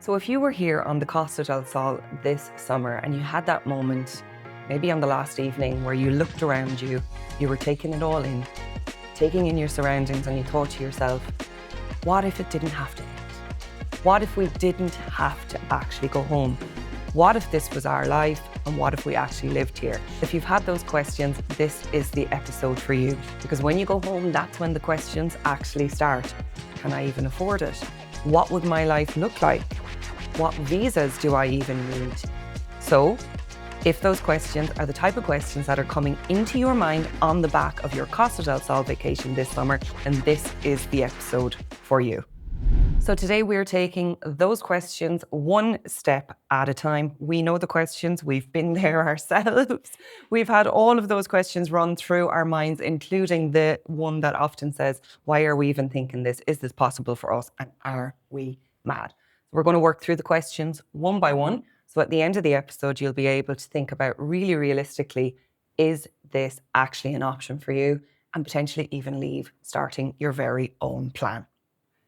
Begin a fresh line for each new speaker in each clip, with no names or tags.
So if you were here on the Costa del Sol this summer and you had that moment, maybe on the last evening, where you looked around you, you were taking it all in, taking in your surroundings, and you thought to yourself, what if it didn't have to end? What if we didn't have to actually go home? What if this was our life, and what if we actually lived here? If you've had those questions, this is the episode for you, because when you go home, that's when the questions actually start. Can I even afford it? What would my life look like? What visas do I even need? So, if those questions are the type of questions that are coming into your mind on the back of your Costa del Sol vacation this summer, then this is the episode for you. So today we're taking those questions one step at a time. We know the questions, we've been there ourselves. We've had all of those questions run through our minds, including the one that often says, why are we even thinking this? Is this possible for us? And are we mad? We're going to work through the questions one by one. So at the end of the episode, you'll be able to think about really realistically, is this actually an option for you? And potentially even leave starting your very own plan.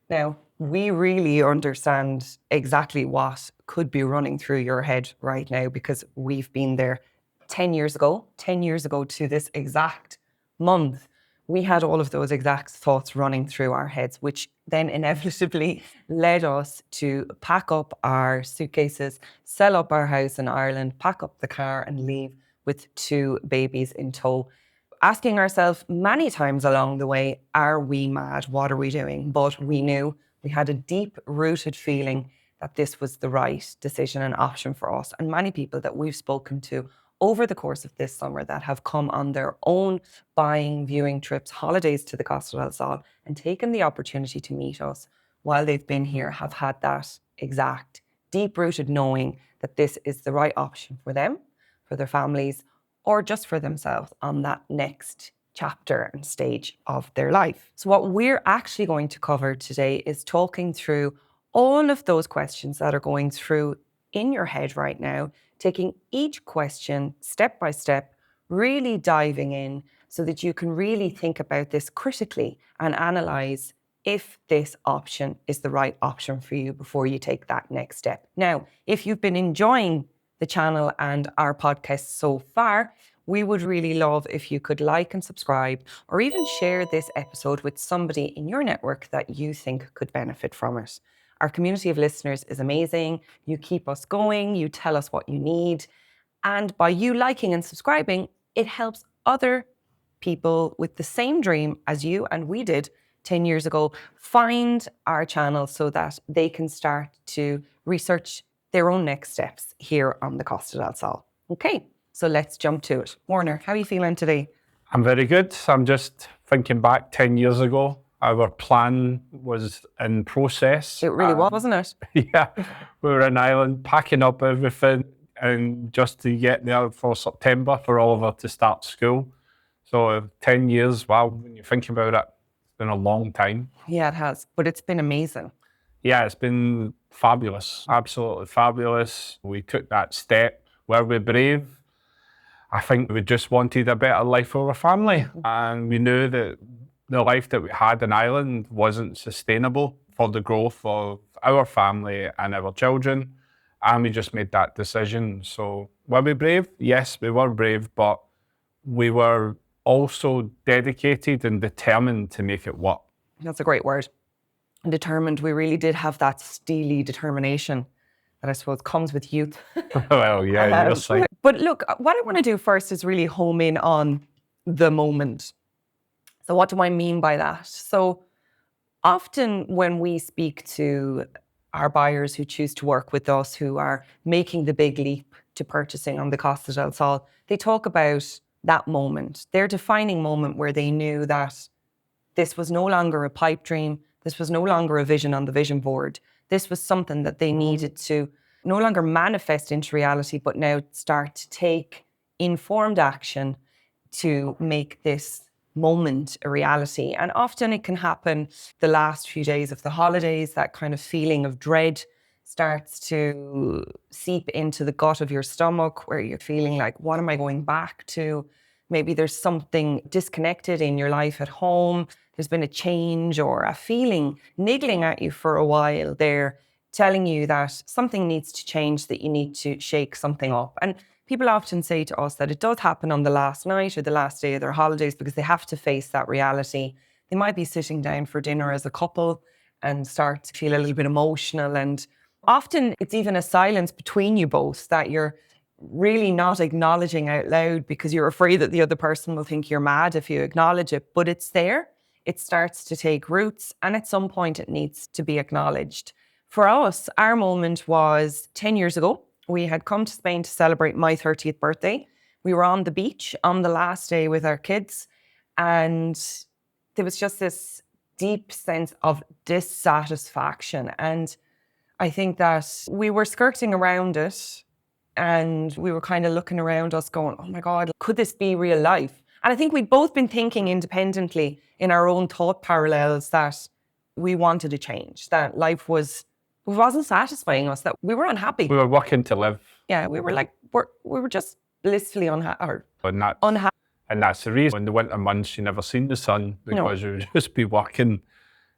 Now, we really understand exactly what could be running through your head right now, because we've been there 10 years ago to this exact month. We had all of those exact thoughts running through our heads, which then inevitably led us to pack up our suitcases, sell up our house in Ireland, pack up the car and leave with 2 babies in tow. Asking ourselves many times along the way, are we mad? What are we doing? But we knew, we had a deep-rooted feeling that this was the right decision and option for us. And many people that we've spoken to over the course of this summer that have come on their own buying, viewing trips, holidays to the Costa del Sol, and taken the opportunity to meet us while they've been here, have had that exact deep-rooted knowing that this is the right option for them, for their families, or just for themselves on that next chapter and stage of their life. So what we're actually going to cover today is talking through all of those questions that are going through in your head right now, taking each question step by step, really diving in so that you can really think about this critically and analyze if this option is the right option for you before you take that next step. Now, if you've been enjoying the channel and our podcast so far, we would really love if you could like and subscribe, or even share this episode with somebody in your network that you think could benefit from it. Our community of listeners is amazing. You keep us going, you tell us what you need. And by you liking and subscribing, it helps other people with the same dream as you and we did 10 years ago find our channel so that they can start to research their own next steps here on the Costa del Sol. Okay, so let's jump to it. Warner, how are you feeling today?
I'm very good. I'm just thinking back 10 years ago. Our plan was in process.
It really was, wasn't it?
Yeah, we were in Ireland packing up everything and just to get there for September for Oliver to start school. So 10 years, wow, when you think about it, it's been a long time.
Yeah, it has, but it's been amazing.
Yeah, it's been fabulous, absolutely fabulous. We took that step. Were we brave? I think we just wanted a better life for our family, and we knew that the life that we had in Ireland wasn't sustainable for the growth of our family and our children, and we just made that decision. So were we brave? Yes, we were brave, but we were also dedicated and determined to make it work.
That's a great word. Determined. We really did have that steely determination that I suppose comes with youth.
Well, yeah, you're saying.
But look, what I want to do first is really home in on the moment. So what do I mean by that? So often when we speak to our buyers who choose to work with us, who are making the big leap to purchasing on the Costa del Sol, they talk about that moment, their defining moment where they knew that this was no longer a pipe dream. This was no longer a vision on the vision board. This was something that they needed to no longer manifest into reality, but now start to take informed action to make this moment a reality. And often it can happen the last few days of the holidays. That kind of feeling of dread starts to seep into the gut of your stomach, where you're feeling like, what am I going back to? Maybe there's something disconnected in your life at home. There's been a change or a feeling niggling at you for a while there telling you that something needs to change, that you need to shake something up. And people often say to us that it does happen on the last night or the last day of their holidays because they have to face that reality. They might be sitting down for dinner as a couple and start to feel a little bit emotional. And often it's even a silence between you both that you're really not acknowledging out loud because you're afraid that the other person will think you're mad if you acknowledge it. But it's there. It starts to take roots, and at some point it needs to be acknowledged. For us, our moment was 10 years ago. We had come to Spain to celebrate my 30th birthday. We were on the beach on the last day with our kids, and there was just this deep sense of dissatisfaction. And I think that we were skirting around it, and we were kind of looking around us going, oh my God, could this be real life? And I think we'd both been thinking independently in our own thought parallels that we wanted a change, that life wasn't satisfying us, that we were unhappy.
We were working to live.
Yeah, we were like, we were just blissfully unhappy.
Unhappy. And that's the reason in the winter months you never seen the sun because you would just be working.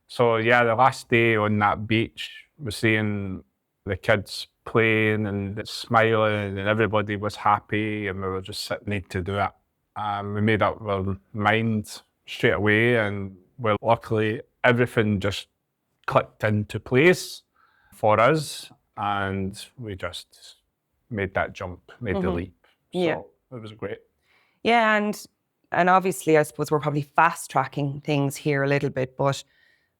So yeah, the last day on that beach, we're seeing the kids playing and smiling and everybody was happy and we were just sitting there to do it. We made up our mind straight away and well, luckily everything just clicked into place for us and we just made that jump, made the leap. So it was great.
Yeah, and obviously I suppose we're probably fast tracking things here a little bit, but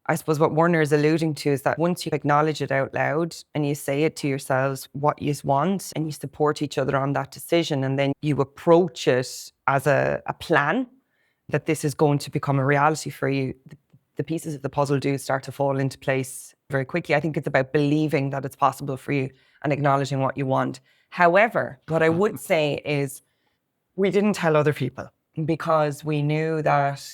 I suppose what Werner is alluding to is that once you acknowledge it out loud and you say it to yourselves what you want and you support each other on that decision and then you approach it as a plan that this is going to become a reality for you, the pieces of the puzzle do start to fall into place very quickly. I think it's about believing that it's possible for you and acknowledging what you want. However, what I would say is we didn't tell other people because we knew that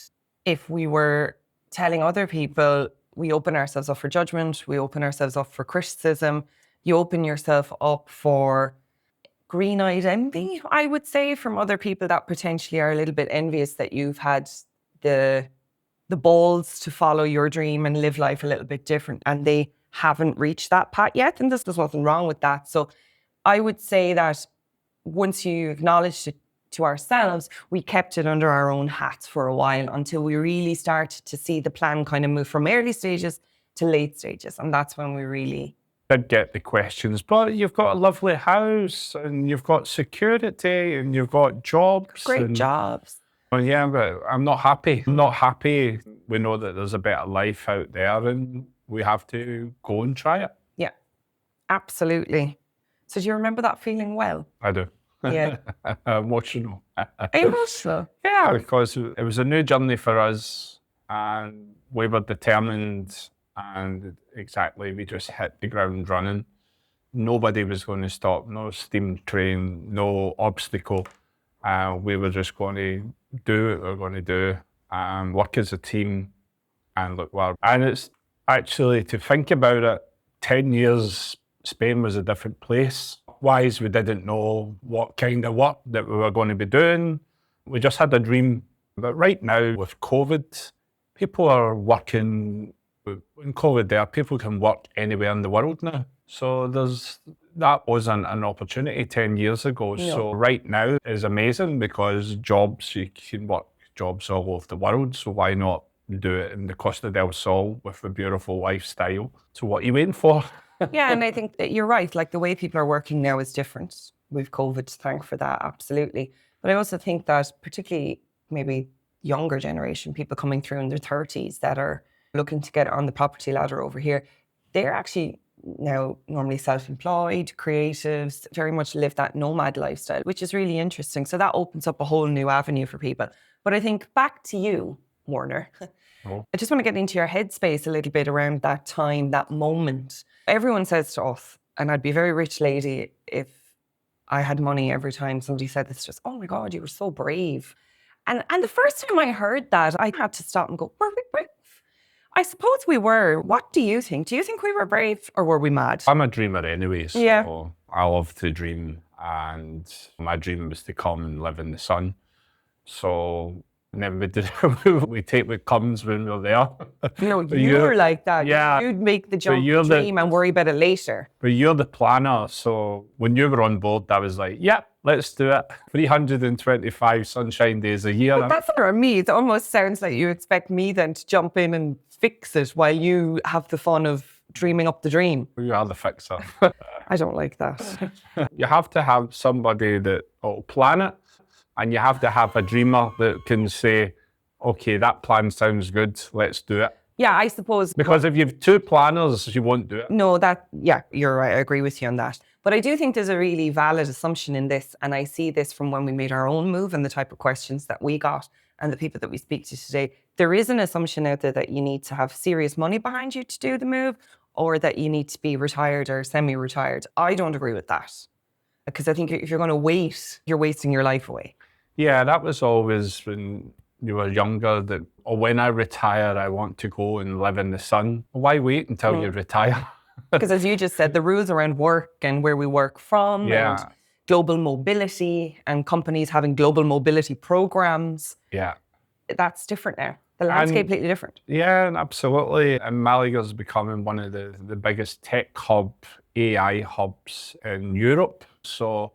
if we were telling other people, we open ourselves up for judgment, we open ourselves up for criticism, you open yourself up for green-eyed envy, I would say, from other people that potentially are a little bit envious that you've had the balls to follow your dream and live life a little bit different and they haven't reached that path yet. And there's nothing wrong with that. So I would say that once you acknowledge it to ourselves, we kept it under our own hats for a while until we really started to see the plan kind of move from early stages to late stages. And that's when we really
did get the questions, but you've got a lovely house and you've got security and you've got jobs.
Great jobs.
Well, yeah, but I'm not happy. I'm not happy. We know that there's a better life out there and we have to go and try it.
Yeah, absolutely. So do you remember that feeling well?
I do.
Yeah.
Emotional.
Emotional?
Yeah, because it was a new journey for us and we were determined and exactly, we just hit the ground running. Nobody was going to stop, no steam train, no obstacle. We were just going to do what we were going to do and work as a team and look well. And it's actually, to think about it, 10 years, Spain was a different place. Wise, we didn't know what kind of work that we were going to be doing. We just had a dream. But right now, with COVID, people are working. In COVID there, people can work anywhere in the world now. So that wasn't an opportunity 10 years ago. No. So right now is amazing because jobs, you can work jobs all over the world. So why not do it in the Costa del Sol with a beautiful lifestyle? So what are you waiting for?
Yeah, and I think that you're right. Like the way people are working now is different. We've COVID to thank for that, absolutely. But I also think that particularly maybe younger generation, people coming through in their 30s that are looking to get on the property ladder over here, they're actually now normally self-employed, creatives, very much live that nomad lifestyle, which is really interesting. So that opens up a whole new avenue for people. But I think back to you, Werner. I just want to get into your headspace a little bit around that time, that moment. Everyone says to us, and I'd be a very rich lady if I had money every time somebody said this, just, oh my God, you were so brave. And the first time I heard that, I had to stop and go, were we brave? I suppose we were. What do you think? Do you think we were brave or were we mad?
I'm a dreamer anyway, so
yeah.
I love to dream. And my dream was to come and live in the sun. So And then we take what comes when we're there.
No, you're like that.
Yeah.
You'd make the jump,
you're the-
dream, and worry about it later.
But you're the planner, so when you were on board, I was like, yeah, let's do it. 325 sunshine days a year.
But that's not for me. It almost sounds like you expect me then to jump in and fix it while you have the fun of dreaming up the dream.
You are the fixer.
I don't like that.
You have to have somebody that will plan it, and you have to have a dreamer that can say, okay, that plan sounds good, let's do it.
Yeah, I suppose.
Because if you've two planners, you won't do it.
No, you're right. I agree with you on that. But I do think there's a really valid assumption in this. And I see this from when we made our own move and the type of questions that we got and the people that we speak to today. There is an assumption out there that you need to have serious money behind you to do the move, or that you need to be retired or semi-retired. I don't agree with that. Because I think if you're going to wait, you're wasting your life away.
Yeah, that was always when you were younger, that when I retire, I want to go and live in the sun. Why wait until you retire?
Because as you just said, the rules around work and where we work from and global mobility and companies having global mobility programs.
Yeah.
That's different now. The landscape completely different.
Yeah, absolutely. And Malaga's becoming one of the biggest tech AI hubs in Europe. So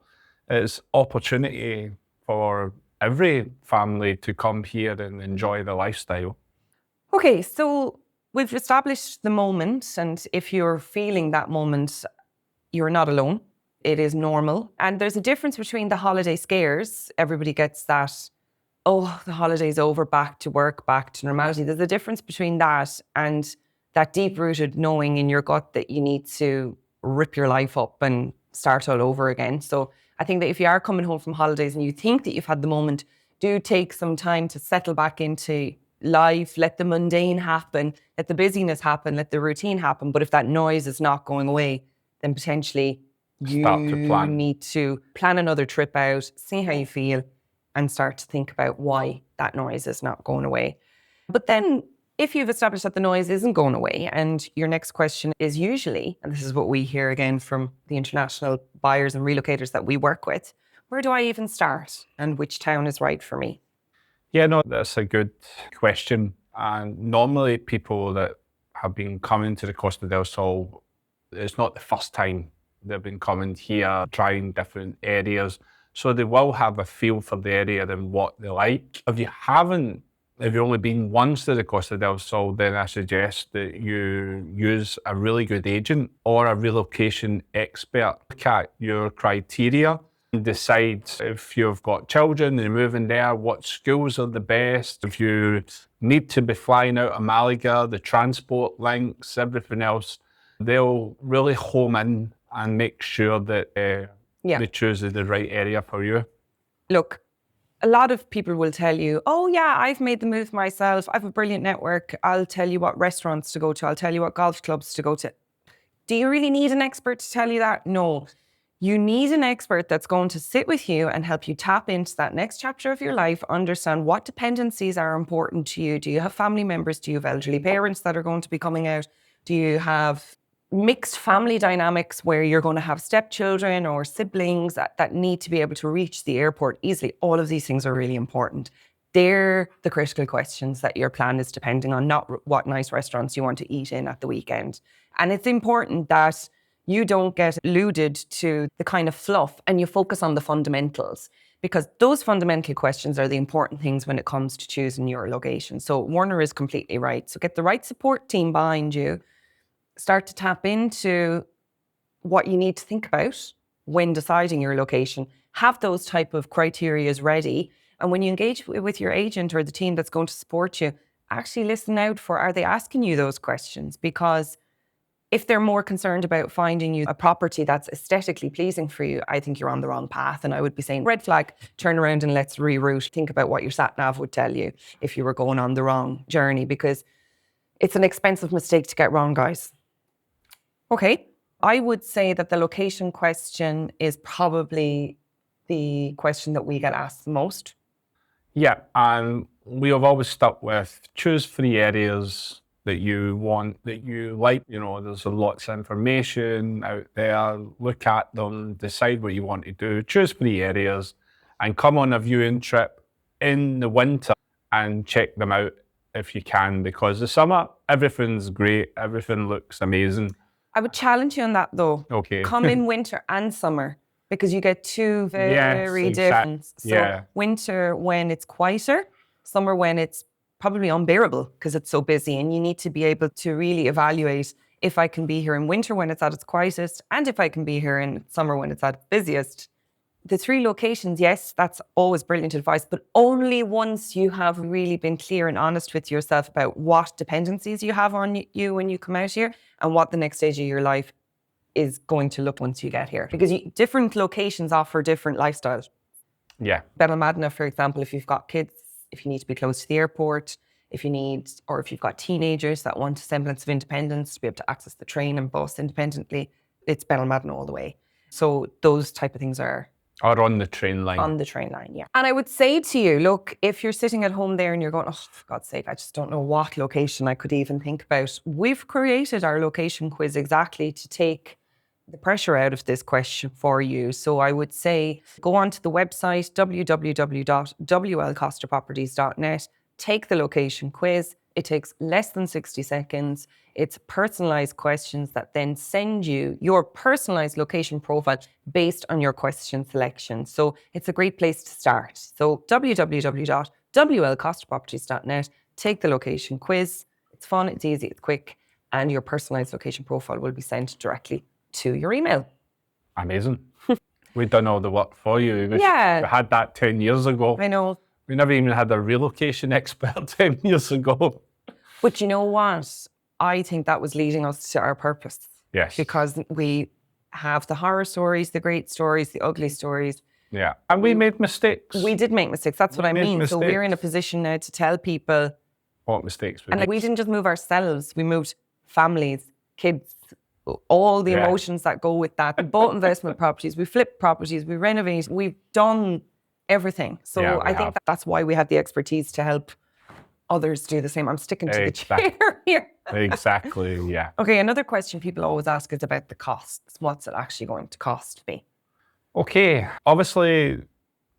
it's opportunity for every family to come here and enjoy the lifestyle.
Okay, so we've established the moment, and if you're feeling that moment, you're not alone. It is normal. And there's a difference between the holiday scares. Everybody gets that, oh, the holiday's over, back to work, back to normality. There's a difference between that and that deep-rooted knowing in your gut that you need to rip your life up and start all over again. So I think that if you are coming home from holidays and you think that you've had the moment, do take some time to settle back into life, let the mundane happen, let the busyness happen, let the routine happen. But if that noise is not going away, then potentially you need to plan another trip out, see how you feel, and start to think about why that noise is not going away. But then if you've established that the noise isn't going away, and your next question is usually, and this is what we hear again from the international buyers and relocators that we work with, where do I even start and which town is right for me?
Yeah, no, that's a good question. And normally people that have been coming to the Costa del Sol, it's not the first time they've been coming here, trying different areas. So they will have a feel for the area and what they like. If you've only been once to the Costa del Sol, then I suggest that you use a really good agent or a relocation expert. Look at your criteria and decide if you've got children and you're moving there, what schools are the best. If you need to be flying out of Malaga, the transport links, everything else, they'll really home in and make sure that they choose the right area for you.
Look, a lot of people will tell you, oh yeah, I've made the move myself. I have a brilliant network. I'll tell you what restaurants to go to. I'll tell you what golf clubs to go to. Do you really need an expert to tell you that? No. You need an expert that's going to sit with you and help you tap into that next chapter of your life, understand what dependencies are important to you. Do you have family members? Do you have elderly parents that are going to be coming out? Do you have mixed family dynamics where you're going to have stepchildren or siblings that need to be able to reach the airport easily? All of these things are really important. They're the critical questions that your plan is depending on, not what nice restaurants you want to eat in at the weekend. And it's important that you don't get alluded to the kind of fluff and you focus on the fundamentals, because those fundamental questions are the important things when it comes to choosing your location. So Warner is completely right. So get the right support team behind you. Start to tap into what you need to think about when deciding your location. Have those type of criterias ready. And when you engage with your agent or the team that's going to support you, actually listen out for, are they asking you those questions? Because if they're more concerned about finding you a property that's aesthetically pleasing for you, I think you're on the wrong path. And I would be saying, red flag, turn around and let's reroute. Think about what your sat-nav would tell you if you were going on the wrong journey, because it's an expensive mistake to get wrong, guys. Okay, I would say that the location question is probably the question that we get asked the most.
Yeah, and we have always stuck with choose 3 areas that you want, that you like. You know, there's lots of information out there. Look at them, decide what you want to do, choose 3 areas, and come on a viewing trip in the winter and check them out if you can, because the summer, everything's great. Everything looks amazing.
I would challenge you on that though.
Okay.
Come in winter and summer, because you get two very different. So winter when it's quieter, summer when it's probably unbearable because it's so busy, and you need to be able to really evaluate if I can be here in winter when it's at its quietest, and if I can be here in summer when it's at its busiest. The 3 locations, yes, that's always brilliant advice, but only once you have really been clear and honest with yourself about what dependencies you have on you when you come out here and what the next stage of your life is going to look once you get here. Because different locations offer different lifestyles.
Yeah.
Benalmadena, for example, if you've got kids, if you need to be close to the airport, if you've got teenagers that want a semblance of independence to be able to access the train and bus independently, it's Benalmadena all the way. So those type of things are...
Or on the train line.
On the train line, yeah. And I would say to you, look, if you're sitting at home there and you're going, oh, for God's sake, I just don't know what location I could even think about. We've created our location quiz exactly to take the pressure out of this question for you. So I would say go onto the website, www.wlcostaproperties.net, take the location quiz. It takes less than 60 seconds. It's personalized questions that then send you your personalized location profile based on your question selection. So it's a great place to start. So www.wlcostaproperties.net, take the location quiz. It's fun, it's easy, it's quick, and your personalized location profile will be sent directly to your email.
Amazing. We've done all the work for you. We had that 10 years ago.
I know.
We never even had a relocation expert 10 years ago.
But you know what? I think that was leading us to our purpose.
Yes.
Because we have the horror stories, the great stories, the ugly stories.
Yeah. And we made mistakes.
We did make mistakes. That's what I mean. Mistakes. So we're in a position now to tell people
what mistakes we
made.
And
we didn't just move ourselves. We moved families, kids, all the emotions that go with that. We bought investment properties. We flipped properties. We renovated. We've done everything. So I think that's why we have the expertise to help others do the same. I'm sticking to the chair here.
Exactly, yeah.
Okay, another question people always ask is about the costs. What's it actually going to cost me?
Okay, obviously,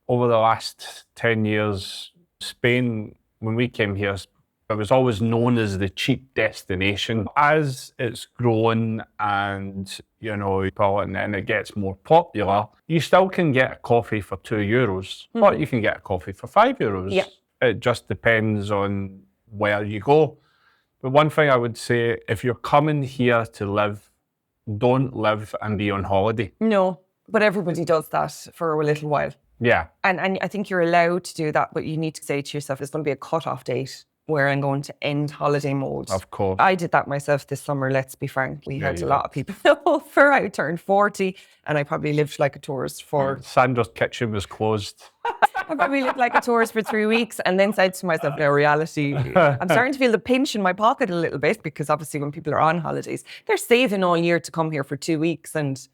over the last 10 years, Spain, when we came here, it was always known as the cheap destination. As it's grown and, and it gets more popular, you still can get a coffee for €2, but you can get a coffee for €5.
Yeah.
It just depends on where you go. But one thing I would say, if you're coming here to live, don't live and be on holiday.
No, but everybody does that for a little while.
Yeah.
And I think you're allowed to do that, but you need to say to yourself, there's going to be a cut-off date where I'm going to end holiday mode.
Of course.
I did that myself this summer, let's be frank. We had a lot of people over. I turned 40 and I probably lived like a tourist for...
Sandra's kitchen was closed.
I probably lived like a tourist for 3 weeks and then said to myself, no, reality, I'm starting to feel the pinch in my pocket a little bit, because obviously when people are on holidays, they're saving all year to come here for 2 weeks and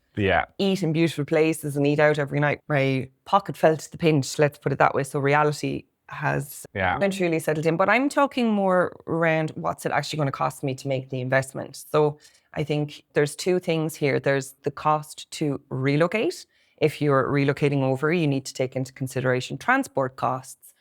eat in beautiful places and eat out every night. My pocket felt the pinch, let's put it that way. So reality has eventually settled in. But I'm talking more around what's it actually going to cost me to make the investment. So I think there's 2 things here. There's the cost to relocate. If you're relocating over, you need to take into consideration transport costs.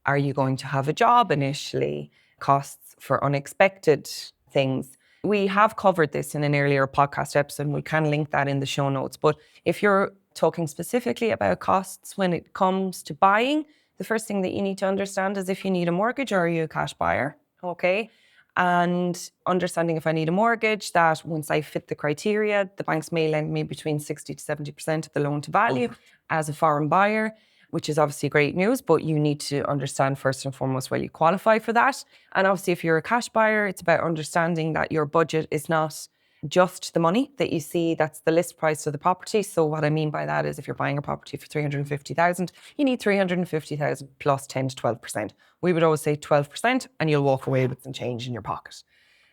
Are you going to have a job initially? Costs for unexpected things. We have covered this in an earlier podcast episode, and we can link that in the show notes. But if you're talking specifically about costs when it comes to buying, the first thing that you need to understand is if you need a mortgage or are you a cash buyer, okay? And understanding if I need a mortgage, that once I fit the criteria, the banks may lend me between 60 to 70% of the loan to value as a foreign buyer, which is obviously great news, but you need to understand first and foremost whether you qualify for that. And obviously if you're a cash buyer, it's about understanding that your budget is not just the money that you see, that's the list price of the property. So what I mean by that is if you're buying a property for 350,000, you need 350,000 plus 10 to 12%. We would always say 12% and you'll walk away with some change in your pocket.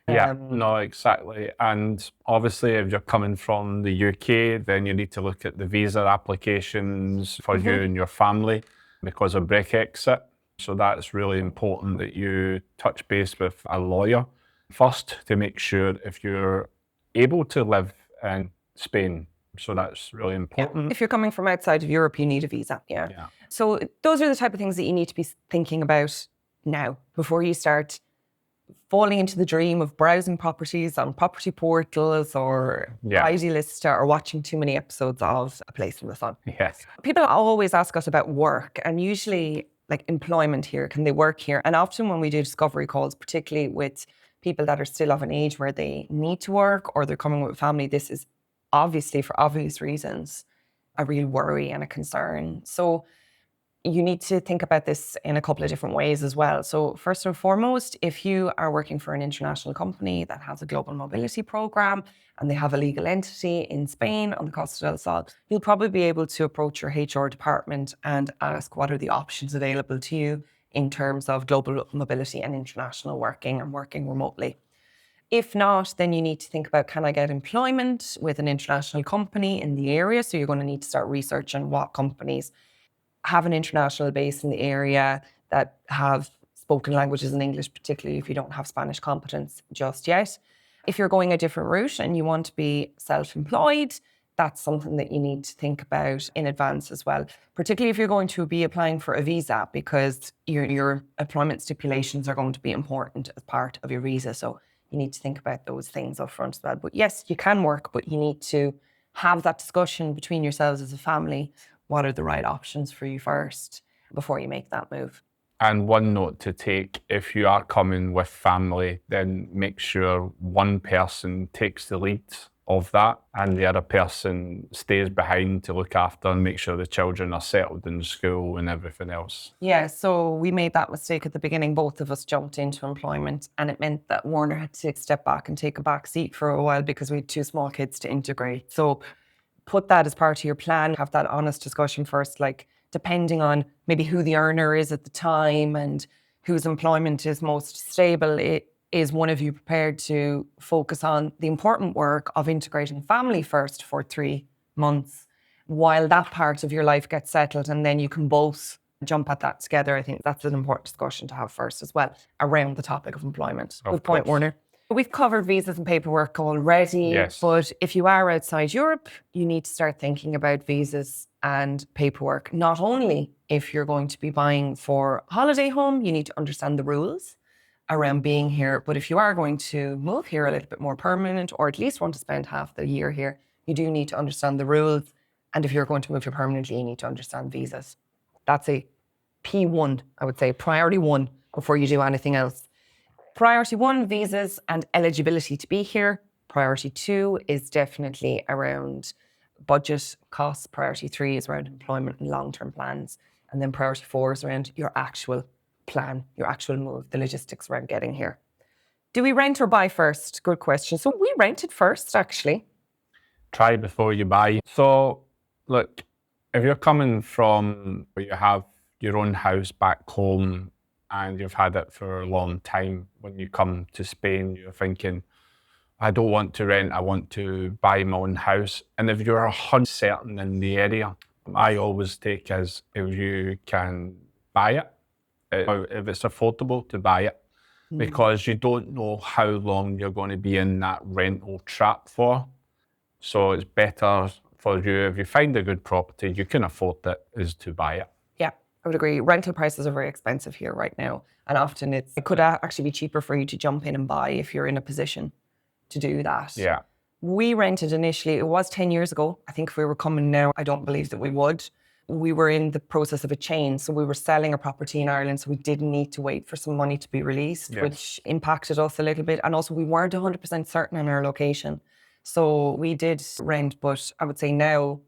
Yeah, no, exactly. And obviously if you're coming from the UK, then you need to look at the visa applications for you and your family because of Brexit. So that's really important that you touch base with a lawyer first to make sure if you're able to live in Spain. So that's really important.
Yeah. If you're coming from outside of Europe, you need a visa. Yeah. So those are the type of things that you need to be thinking about now bbefore you start falling into the dream of browsing properties on property portals or Idealista or watching too many episodes of A Place in the Sun.
Yes.
People always ask us about work, and usually like employment here, can they work here? And often when we do discovery calls, particularly with people that are still of an age where they need to work or they're coming with family, this is obviously, for obvious reasons, a real worry and a concern. So you need to think about this in a couple of different ways as well. So first and foremost, if you are working for an international company that has a global mobility program and they have a legal entity in Spain on the Costa del Sol, you'll probably be able to approach your HR department and ask what are the options available to you in terms of global mobility and international working and working remotely. If not, then you need to think about, can I get employment with an international company in the area? So you're going to need to start researching what companies have an international base in the area that have spoken languages in English, particularly if you don't have Spanish competence just yet. If you're going a different route and you want to be self-employed, that's something that you need to think about in advance as well, particularly if you're going to be applying for a visa, because your employment stipulations are going to be important as part of your visa. So you need to think about those things up front as well. But yes, you can work, but you need to have that discussion between yourselves as a family. What are the right options for you first before you make that move?
And one note to take, if you are coming with family, then make sure one person takes the lead of that and the other person stays behind to look after and make sure the children are settled in school and everything else.
Yeah, so we made that mistake at the beginning. Both of us jumped into employment, and it meant that Warner had to step back and take a back seat for a while because we had two small kids to integrate. So put that as part of your plan, have that honest discussion first, like depending on maybe who the earner is at the time and whose employment is most stable. Is one of you prepared to focus on the important work of integrating family first for 3 months while that part of your life gets settled, and then you can both jump at that together? I think that's an important discussion to have first as well around the topic of employment. Good point, Warner. We've covered visas and paperwork already, but if you are outside Europe, you need to start thinking about visas and paperwork. Not only if you're going to be buying for a holiday home, you need to understand the rules around being here, but if you are going to move here a little bit more permanent, or at least want to spend half the year here, you do need to understand the rules. And if you're going to move here permanently, you need to understand visas. That's a P1, I would say, priority 1 before you do anything else. Priority 1, visas and eligibility to be here. Priority 2 is definitely around budget costs. Priority 3 is around employment and long-term plans. And then priority 4 is around your actual plan, your actual move, the logistics around getting here. Do we rent or buy first? Good question. So we rented first, actually.
Try before you buy. So look, if you're coming from where you have your own house back home and you've had it for a long time, when you come to Spain, you're thinking, I don't want to rent, I want to buy my own house. And if you're 100% certain in the area, I always take as if you can buy it, if it's affordable to buy it, because you don't know how long you're going to be in that rental trap for. So it's better for you, if you find a good property, you can afford it, is to buy it.
Yeah, I would agree. Rental prices are very expensive here right now. And often it could actually be cheaper for you to jump in and buy if you're in a position to do that.
Yeah.
We rented initially, it was 10 years ago. I think if we were coming now, I don't believe that we would. We were in the process of a change. So we were selling a property in Ireland, so we didn't need to wait for some money to be released, which impacted us a little bit. And also we weren't 100% certain on our location. So we did rent, but I would say now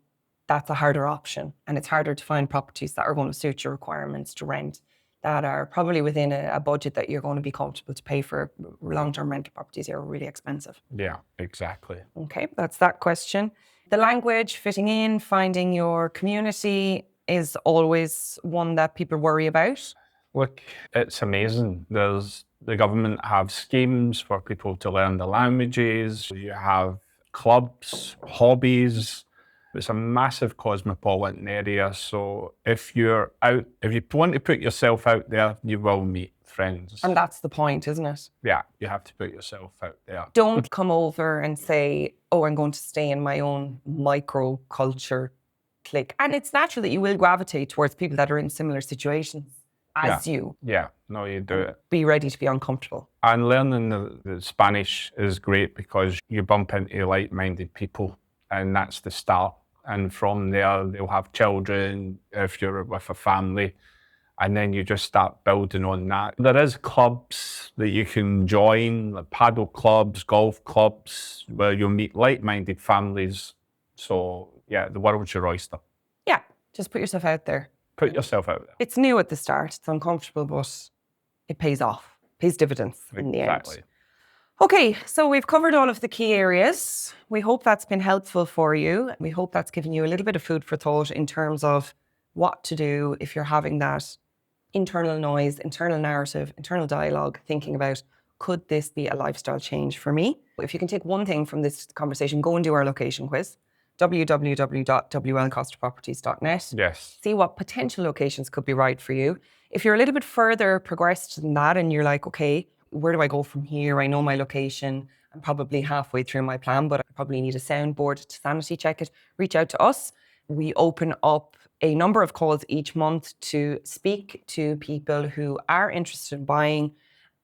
that's a harder option. And it's harder to find properties that are going to suit your requirements to rent, that are probably within a budget that you're going to be comfortable to pay for. Long-term rental properties here are really expensive.
Yeah, exactly.
Okay, that's that question. The language, fitting in, finding your community is always one that people worry about.
Look, it's amazing. The government have schemes for people to learn the languages. You have clubs, hobbies. It's a massive cosmopolitan area. So if you want to put yourself out there, you will meet friends.
And that's the point, isn't it?
Yeah, you have to put yourself out there.
Don't come over and say, oh, I'm going to stay in my own micro culture clique. And it's natural that you will gravitate towards people that are in similar situations as you.
Yeah, no, you do it.
Be ready to be uncomfortable.
And learning the Spanish is great because you bump into like-minded people, and that's the start. And from there, they'll have children if you're with a family, and then you just start building on that. There is clubs that you can join, like paddle clubs, golf clubs, where you'll meet like-minded families. So yeah, the world's your oyster.
Yeah, just put yourself out there.
Put yourself out there.
It's new at the start. It's uncomfortable, but it pays off. Pays dividends in the end.
Exactly.
Okay, so we've covered all of the key areas. We hope that's been helpful for you. We hope that's given you a little bit of food for thought in terms of what to do if you're having that internal noise, internal narrative, internal dialogue, thinking about, could this be a lifestyle change for me? If you can take one thing from this conversation, go and do our location quiz, www.wlcostaproperties.net.
Yes.
See what potential locations could be right for you. If you're a little bit further progressed than that and you're like, okay, where do I go from here? I know my location. I'm probably halfway through my plan, but I probably need a soundboard to sanity check it. Reach out to us. We open up a number of calls each month to speak to people who are interested in buying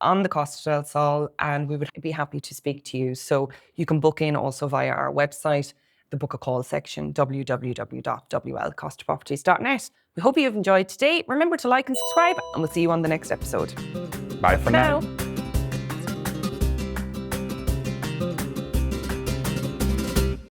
on the Costa del Sol, and we would be happy to speak to you. So you can book in also via our website, the book a call section, www.wlcostaproperties.net. We hope you've enjoyed today. Remember to like and subscribe, and we'll see you on the next episode.
Bye for now.